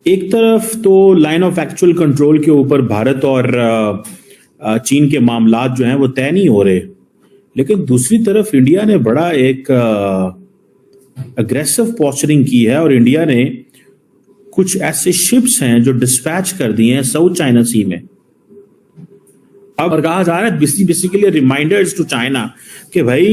एक तरफ तो लाइन ऑफ एक्चुअल कंट्रोल के ऊपर भारत और चीन के मामलात जो हैं वो तय नहीं हो रहे, लेकिन दूसरी तरफ इंडिया ने बड़ा एक अग्रेसिव पोस्चरिंग की है और इंडिया ने कुछ ऐसे शिप्स हैं जो डिस्पैच कर दिए हैं साउथ चाइना सी में। अब कहा जा रहा है बेसिकली रिमाइंडर्स टू चाइना कि भाई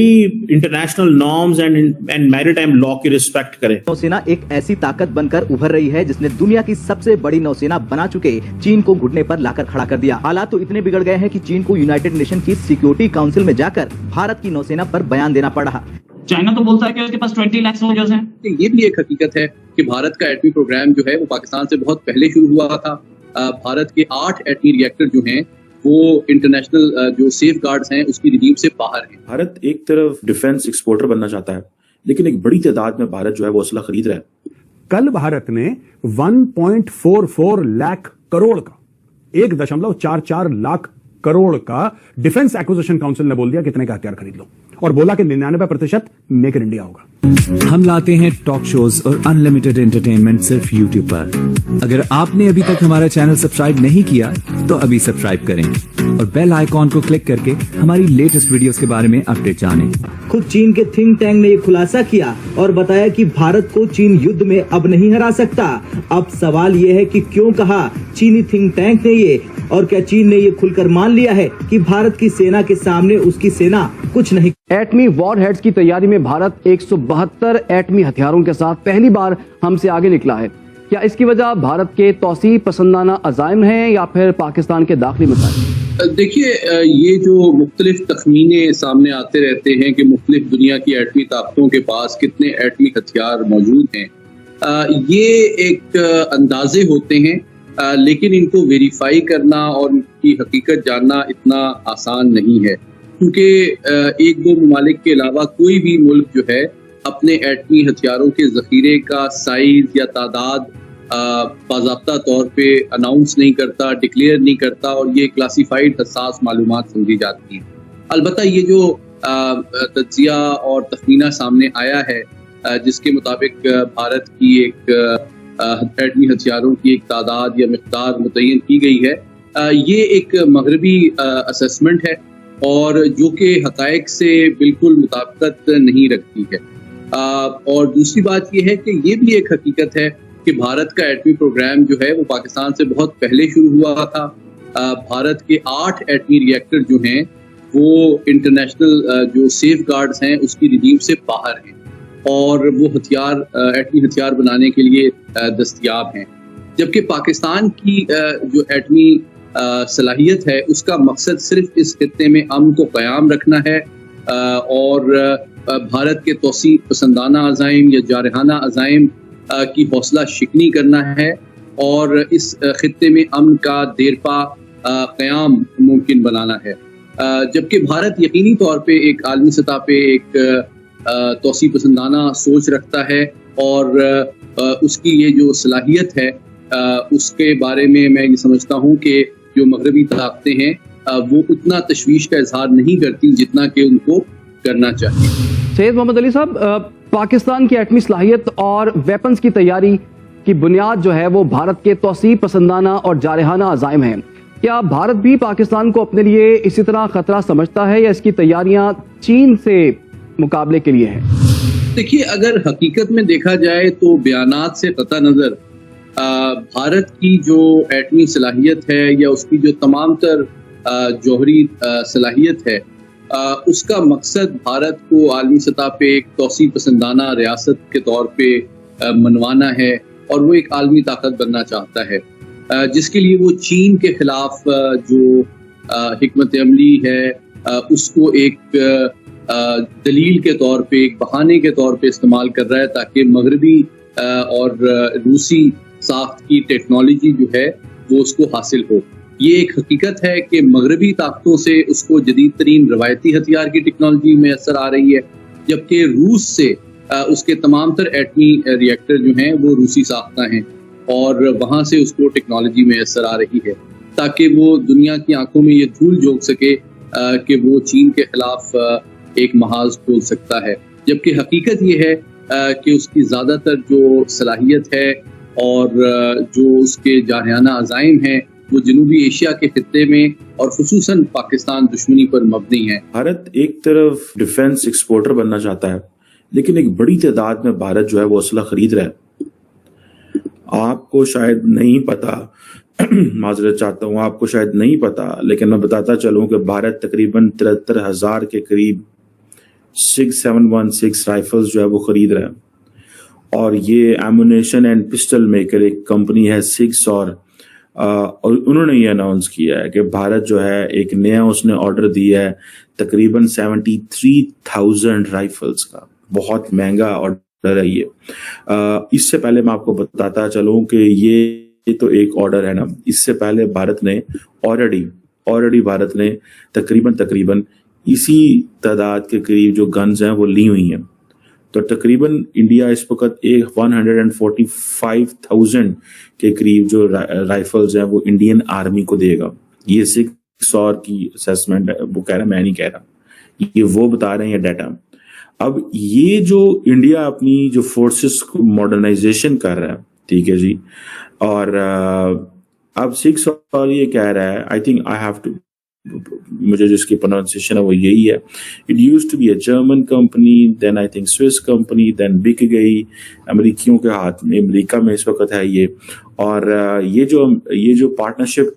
international norms and maritime law की रिस्पेक्ट करें। नौसेना एक ऐसी ताकत बनकर उभर रही है जिसने दुनिया की सबसे बड़ी नौसेना बना चुके चीन को घुटने पर लाकर खड़ा कर दिया। हालात तो इतने बिगड़ गए हैं कि चीन को यूनाइटेड नेशन की सिक्योरिटी काउंसिल में जाकर भारत की नौसेना पर बयान देना पड़ रहा। चाइना तो बोलता है कि उसके पास 20 लाख सोल्जर्स हैं। ये भी एक हकीकत है कि भारत का एटमी प्रोग्राम जो है वो पाकिस्तान से बहुत पहले शुरू हुआ था। भारत के 8 एटमी रिएक्टर जो हैं वो इंटरनेशनल जो सेफ गार्ड्स हैं उसकी रिजीम से बाहर हैं। भारत एक तरफ डिफेंस एक्सपोर्टर बनना चाहता है, लेकिन एक बड़ी तादाद में भारत जो है वो असला खरीद रहा है। कल भारत ने 1.44 लाख करोड़ का 1.44 लाख करोड़ का डिफेंस एक्विजिशन काउंसिल ने बोल दिया कितने का हथियार खरीद लो, और बोला कि 99% मेक इन इंडिया होगा। हम लाते हैं टॉक शोज और अनलिमिटेड एंटरटेनमेंट सिर्फ यूट्यूब पर। अगर आपने अभी तक हमारा चैनल सब्सक्राइब नहीं किया तो अभी सब्सक्राइब करें और बेल आइकॉन को क्लिक करके हमारी लेटेस्ट वीडियोस के बारे में अपडेट जानें। खुद चीन के थिंक टैंक ने ये खुलासा किया और बताया कि भारत को चीन युद्ध में अब नहीं हरा सकता। अब सवाल ये है कि क्यों कहा चीनी थिंक टैंक ने ये, और क्या चीन ने ये खुलकर मान लिया है कि भारत की सेना के सामने उसकी सेना कुछ नहीं। एटमी वॉरहेड्स की तैयारी में भारत 172 एटमी हथियारों के साथ पहली बार हमसे आगे निकला है। क्या इसकी वजह भारत के तौसी पसंदाना अज़ाइम है या फिर पाकिस्तान के दाखिली मसाइल? देखिए, ये जो मुख्तलिफ तखमीने सामने आते रहते हैं कि मुख्तलिफ दुनिया की एटमी ताकतों के पास कितने एटमी हथियार मौजूद हैं, ये एक अंदाजे होते हैं, लेकिन इनको वेरीफाई करना और इनकी हकीकत जानना इतना आसान नहीं है, क्योंकि एक दो ममालिक के अलावा कोई भी मुल्क जो है अपने एटमी हथियारों के जखीरे का साइज या तादाद बाज़ाब्ता तौर पे अनाउंस नहीं करता, डिक्लेयर नहीं करता, और ये क्लासिफाइड हसास मालूमात समझी जाती हैं। अलबत्ता ये जो तज्जिया और तखमीना सामने आया है जिसके मुताबिक भारत की एक एटमी हथियारों की एक तादाद या मिक़दार मुतय्यन की गई है, ये एक मगरबी असेसमेंट है और जो कि हक़ाइक़ से बिल्कुल मुताबिकत नहीं रखती है। और दूसरी बात ये है कि ये भी एक हकीकत है कि भारत का एटमी प्रोग्राम जो है वो पाकिस्तान से बहुत पहले शुरू हुआ था। भारत के 8 एटमी रिएक्टर जो हैं वो इंटरनेशनल जो सेफ गार्ड्स हैं उसकी रिजीम से बाहर हैं और वो हथियार एटमी हथियार बनाने के लिए दस्तयाब हैं, जबकि पाकिस्तान की जो एटमी सलाहियत है उसका मकसद सिर्फ इस खित्ते में अमन को क़याम रखना है और भारत के तौसी पसंदाना अज़ाइम या जारहाना अज़ाइम की हौसला शिकनी करना है और इस खित्ते में अमन का देरपा क़याम मुमकिन बनाना है। जबकि भारत यकीनी तौर पे एक आलमी सतह पे एक तौसी पसंदाना सोच रखता है और उसकी ये जो सलाहियत है उसके बारे में मैं ये समझता हूँ कि जो मगरबी ताकतें हैं वो उतना तशवीश का इजहार नहीं करती जितना कि उनको करना चाहिए। सैयद मोहम्मद अली साहब, पाकिस्तान की एटमी सलाहियत और वेपन्स की तैयारी की बुनियाद जो है वो भारत के तौसी पसंदाना और जारहाना अज़ाइम है। क्या भारत भी पाकिस्तान को अपने लिए इसी तरह खतरा समझता है या इसकी तैयारियां चीन से मुकाबले के लिए है? देखिए, अगर हकीकत में देखा जाए तो बयानात से कता नज़र भारत की जो एटमी सलाहियत है या उसकी जो तमाम तर जौहरी सलाहियत है उसका मकसद भारत को आलमी सतह पे एक तौसी पसंदाना रियासत के तौर पे मनवाना है और वो एक आलमी ताकत बनना चाहता है, जिसके लिए वो चीन के खिलाफ जो हिकमत अमली है उसको एक दलील के तौर पे, एक बहाने के तौर पे इस्तेमाल कर रहा है ताकि मगरबी और रूसी साख्त की टेक्नोलॉजी जो है वो उसको हासिल हो। ये एक हकीकत है कि मगरबी ताकतों से उसको जदीद तरीन रवायती हथियार की टेक्नोलॉजी में असर आ रही है, जबकि रूस से उसके तमाम तर एटमी रिएक्टर जो हैं वो रूसी साख्ता हैं और वहाँ से उसको टेक्नोलॉजी में असर आ रही है ताकि वो दुनिया की आंखों में ये धूल झोंक सके कि वो चीन के खिलाफ एक महाज खोल सकता है। जबकि हकीकत ये है कि उसकी ज़्यादातर जो सलाहियत है और जो उसके जारहाना अज़ाइम हैं वो जनूबी एशिया के खित्ते में और खुसूसन पाकिस्तान दुश्मनी पर मबनी है। भारत एक तरफ डिफेंस एक्सपोर्टर बनना चाहता है, लेकिन एक बड़ी तादाद में भारत जो है वो असला खरीद रहा है। आपको शायद नहीं पता, माजरत चाहता हूँ, आपको शायद नहीं पता, लेकिन मैं बताता चलूँ कि भारत तकरीबन 73,000 के करीब 6716 राइफल्स जो है वो खरीद रहा है। और ये एमुनेशन एंड पिस्टल मेकर एक कंपनी है सिक्स, और उन्होंने ये अनाउंस किया है कि भारत जो है एक नया उसने ऑर्डर दिया है तकरीबन 73,000 राइफल्स का। बहुत महंगा ऑर्डर है ये। इससे पहले मैं आपको बताता चलूं कि ये तो एक ऑर्डर है ना, इससे पहले भारत ने ऑलरेडी भारत ने तकरीबन इसी तादाद के करीब जो गन्स हैं वो ली हुई हैं। तो तकरीबन इंडिया इस वक्त 145,000 के करीब जो राइफल्स हैं वो इंडियन आर्मी को देगा। ये 6 की असेसमेंट है, वो कह रहा है, मैं नहीं कह रहा, ये वो बता रहे हैं डाटा। अब ये जो इंडिया अपनी जो फोर्सेस को मॉडर्नाइजेशन कर रहा है, ठीक है जी, और अब 6 और ये कह रहा है, I think I have to, मुझे जिसकी प्रोनाउंसिएशन है वो यही है, it used to be a German company, then I think Swiss company, then बिक गई अमेरिकियों के हाथ में, अमेरिका में इस वक्त है ये। और ये जो पार्टनरशिप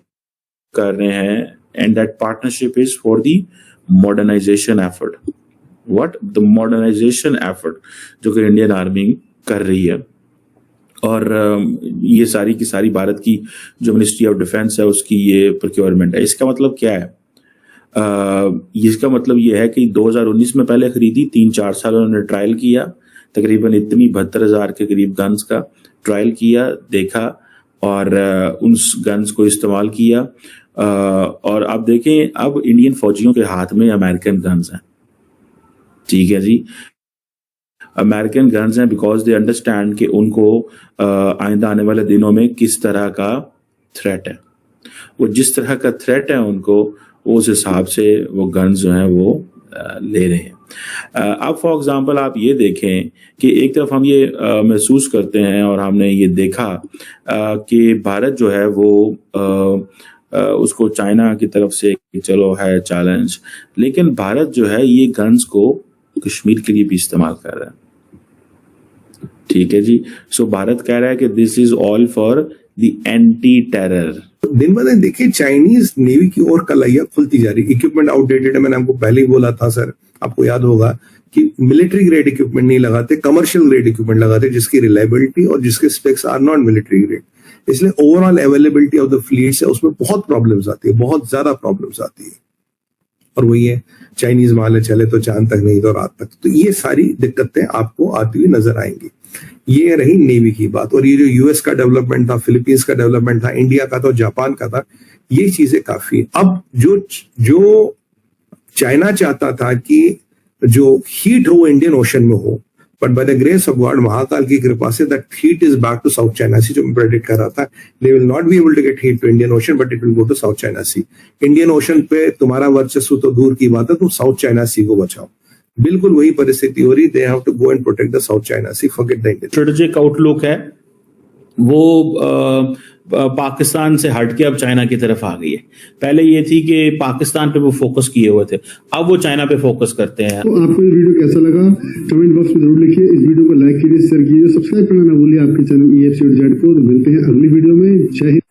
कर रहे हैं, and that partnership is for the modernization effort. What? The modernization effort जो कि इंडियन आर्मी कर रही है। और ये सारी की सारी भारत की जो मिनिस्ट्री ऑफ डिफेंस है उसकी ये प्रोक्योरमेंट है। इसका मतलब क्या है? इसका मतलब ये है कि 2019 में पहले खरीदी, 3-4 साल उन्होंने ट्रायल किया, तकरीबन इतनी 72,000 के करीब गन्स का ट्रायल किया, देखा, और उस गन्स को इस्तेमाल किया। और अब देखें, अब इंडियन फौजियों के हाथ में अमेरिकन गन्स हैं, ठीक है जी, अमेरिकन गन्स हैं, बिकॉज दे अंडरस्टैंड कि उनको आइंदा आने वाले दिनों में किस तरह का थ्रेट है। वो जिस तरह का थ्रेट है उनको, उस हिसाब से वो गन्स जो हैं वो ले रहे हैं। अब फॉर एग्जांपल आप ये देखें कि एक तरफ हम ये महसूस करते हैं और हमने ये देखा कि भारत जो है वो उसको चाइना की तरफ से चलो है चैलेंज, लेकिन भारत जो है ये गन्स को कश्मीर के लिए भी इस्तेमाल कर रहा है, ठीक है जी। सो भारत कह रहा है कि this is all for the anti terror. दिन ब दिन देखिए चाइनीज नेवी की ओर कलाइयां खुलती जा रही, इक्विपमेंट आउटडेटेड है। मैंने आपको पहले ही बोला था सर, आपको याद होगा कि मिलिट्री ग्रेड इक्विपमेंट नहीं लगाते, कमर्शियल ग्रेड इक्विपमेंट लगाते जिसकी रिलायबिलिटी और जिसके specs are not military grade. इसलिए overall availability of the fleets है उसमें बहुत प्रॉब्लम्स आती है, बहुत ज्यादा प्रॉब्लम्स आती है। और वही है, चाइनीज माल है, चले तो चांद तक नहीं तो रात तक। तो ये सारी दिक्कतें आपको आती हुई नजर आएंगी। ये रही नेवी की बात। और ये जो यूएस का डेवलपमेंट था, फिलीपींस का डेवलपमेंट था, इंडिया का था, जापान का था, ये चीजें काफी। अब जो चाइना चाहता था कि जो हीट हो इंडियन ओशन में हो, but by the grace of God, Mahakal की कृपा से that heat is back to South China Sea, जो मैं प्रेडिक्ट कर रहा था। They will not be able to get heat to Indian ocean, but it will go to South China Sea. Indian ocean पे तुम्हारा वर्चस्व तो दूर की बात है, तुम साउथ चाइना सी को बचाओ। बिल्कुल वही परिस्थिति हो रही। They have to go and protect the South China Sea, forget the Indian. Strategic outlook है वो पाकिस्तान से हट के अब चाइना की तरफ आ गई है। पहले ये थी कि पाकिस्तान पे वो फोकस किए हुए थे, अब वो चाइना पे फोकस करते हैं। तो आपको ये वीडियो कैसा लगा कमेंट बॉक्स में जरूर लिखिए। इस वीडियो को लाइक कीजिए, शेयर कीजिए, सब्सक्राइब करना ना भूलिए आपके चैनल EFC.Z को। तो मिलते हैं अगली वीडियो में। जय हिंद।